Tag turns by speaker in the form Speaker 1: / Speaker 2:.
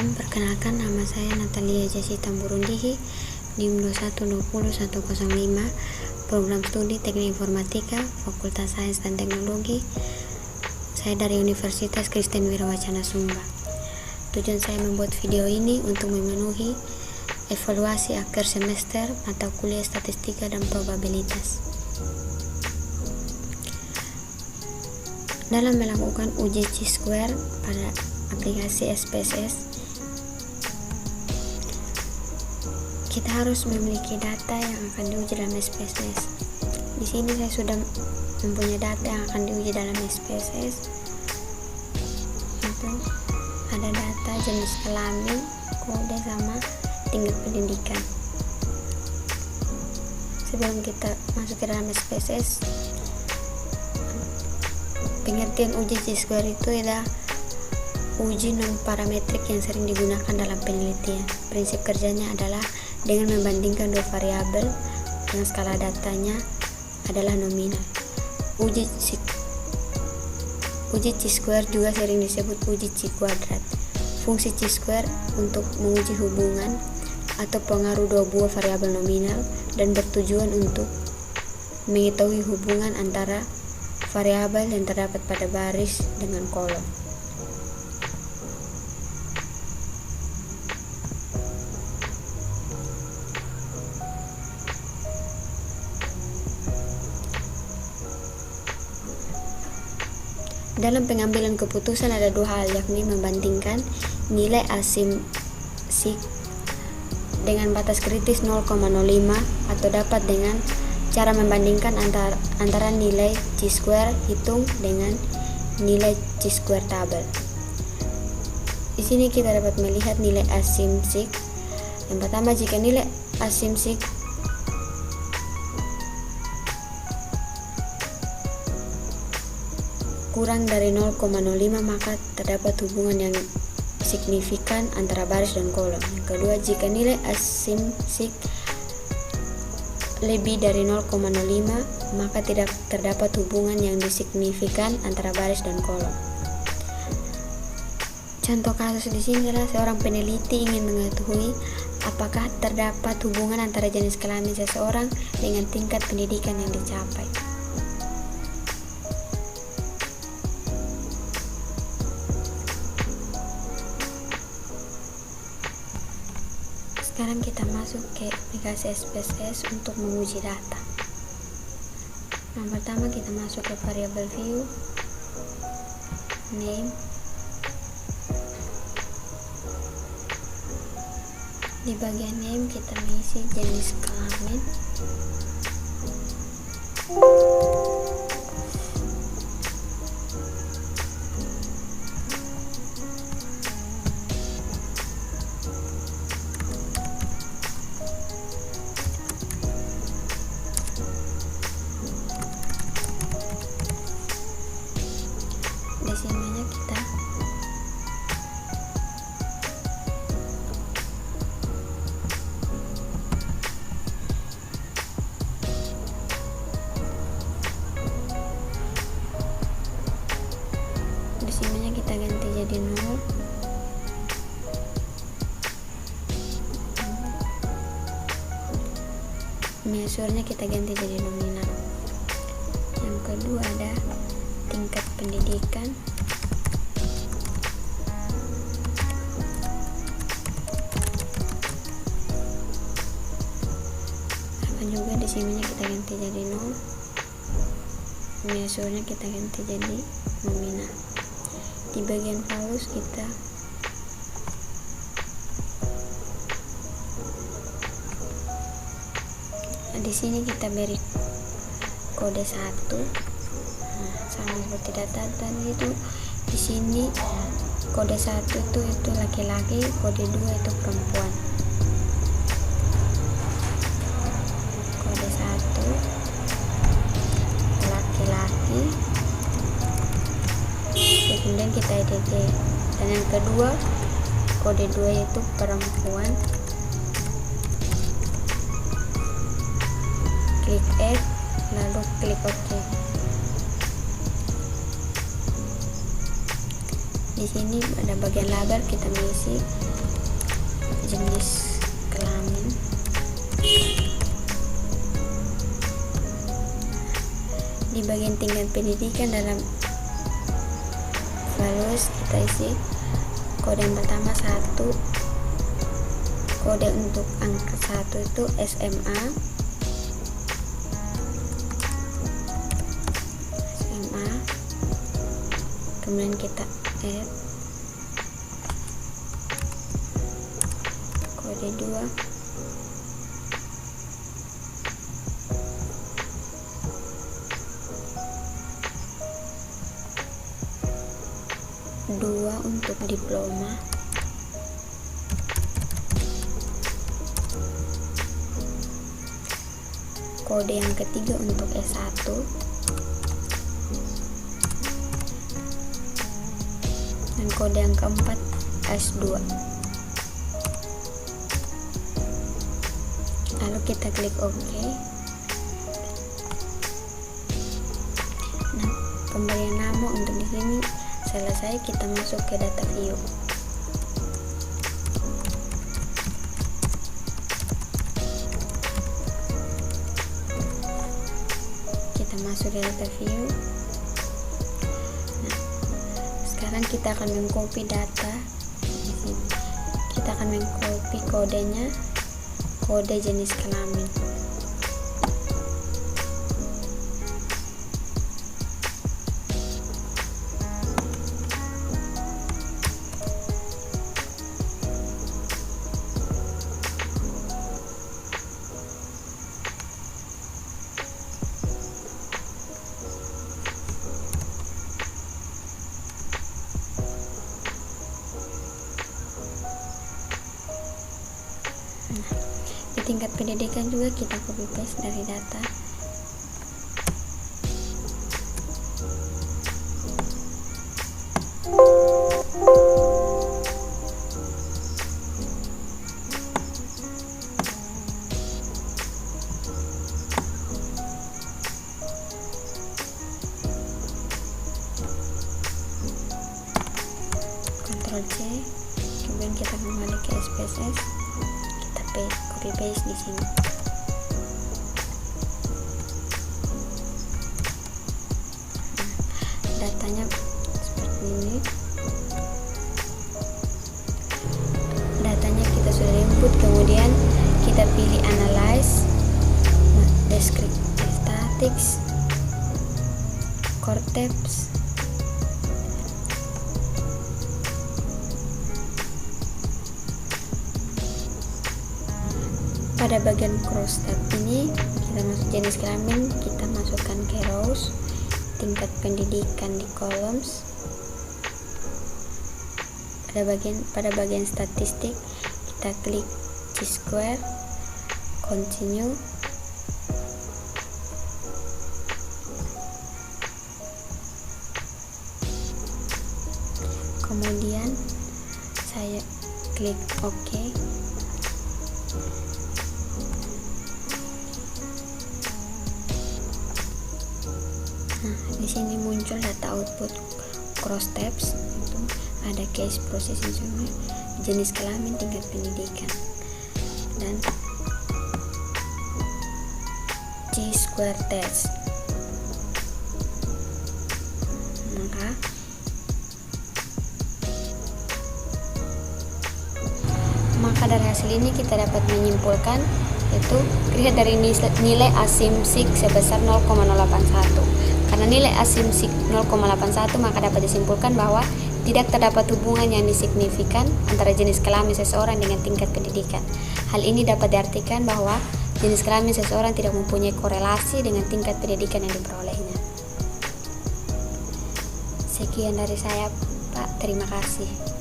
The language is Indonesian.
Speaker 1: Salam, perkenalkan nama saya Natalia Jasita Burundihi, NIM 2120105, Program Studi Teknik Informatika, Fakultas Sains dan Teknologi. Saya dari Universitas Kristen Wirawacana Sumba. Tujuan saya membuat video ini untuk memenuhi evaluasi akhir semester mata kuliah statistika dan probabilitas. Dalam melakukan uji chi-square pada aplikasi SPSS, kita harus memiliki data yang akan diuji dalam SPSS. Di sini saya sudah mempunyai data yang akan diuji dalam SPSS. Itu ada data jenis kelamin, kode, sama tingkat pendidikan. Sebelum kita masuk ke dalam SPSS, pengertian uji chi-square itu adalah uji non-parametrik yang sering digunakan dalam penelitian. Prinsip kerjanya adalah dengan membandingkan dua variabel yang skala datanya adalah nominal. Uji chi-square juga sering disebut uji chi-kuadrat. Fungsi chi-square untuk menguji hubungan atau pengaruh dua buah variabel nominal dan bertujuan untuk mengetahui hubungan antara variabel yang terdapat pada baris dengan kolom. Dalam pengambilan keputusan ada dua hal, yakni membandingkan nilai asim-sig dengan batas kritis 0,05 atau dapat dengan cara membandingkan antara nilai chi-square hitung dengan nilai chi-square tabel. Di sini kita dapat melihat nilai asim-sig. Yang pertama, jika nilai asim-sig kurang dari 0,05 maka terdapat hubungan yang signifikan antara baris dan kolom. Yang kedua, jika nilai asim-sig lebih dari 0,05 maka tidak terdapat hubungan yang disignifikan antara baris dan kolom. Contoh kasus di sini adalah seorang peneliti ingin mengetahui apakah terdapat hubungan antara jenis kelamin seseorang dengan tingkat pendidikan yang dicapai. Sekarang kita masuk ke aplikasi SPSS untuk menguji data. Yang pertama, kita masuk ke variabel view, name. Di bagian name kita mengisi jenis kelamin, desimalnya kita ganti jadi 0. Measurnya kita ganti jadi nominal. Yang kedua ada tingkat pendidikan. Juga desimalnya kita ganti jadi 0. Measurnya kita ganti jadi nominal. Di bagian values kita di sini kita beri kode 1. Sama seperti data tadi itu. Di sini kode 1 itu laki-laki, kode 2 itu perempuan. Kode 1 laki-laki, kemudian kita edit. Dan yang kedua kode 2 itu perempuan. Klik add, lalu klik OK. Di sini pada bagian label kita mengisi jenis kelamin. Di bagian tingkat pendidikan dalam values kita isi kode yang pertama 1. Kode untuk angka 1 itu SMA. Kemudian kita add kode 2. Untuk diploma. Kode yang ketiga untuk S1. Dan kode yang keempat S2. Lalu kita klik OK. Nah, pemberian nama untuk di sini selesai. Kita masuk ke data view. Kita masuk ke data view. Nah, sekarang kita akan mengcopy data. Kita akan mengcopy kodenya, kode jenis kelamin. Di tingkat pendidikan juga kita copy paste dari data. Ctrl C, kemudian kita kembali ke SPSS. Copy paste di sini. Datanya seperti ini. Datanya kita sudah input, kemudian kita pilih analyze, descriptive statistics, core tabs. Pada bagian cross tab ini kita masuk jenis kelamin, kita masukkan ke rows, tingkat pendidikan di columns. Pada bagian statistik kita klik G-square, continue. Kemudian saya klik OK. Nah, di sini muncul data output cross tabs. Itu ada case processing semua, jenis kelamin, tingkat pendidikan, dan G-square test. Maka dari hasil ini kita dapat menyimpulkan yaitu dilihat dari nilai asimsik sebesar 0,081. Karena nilai asimsik 0,81 maka dapat disimpulkan bahwa tidak terdapat hubungan yang signifikan antara jenis kelamin seseorang dengan tingkat pendidikan. Hal ini dapat diartikan bahwa jenis kelamin seseorang tidak mempunyai korelasi dengan tingkat pendidikan yang diperolehnya. Sekian dari saya, Pak. Terima kasih.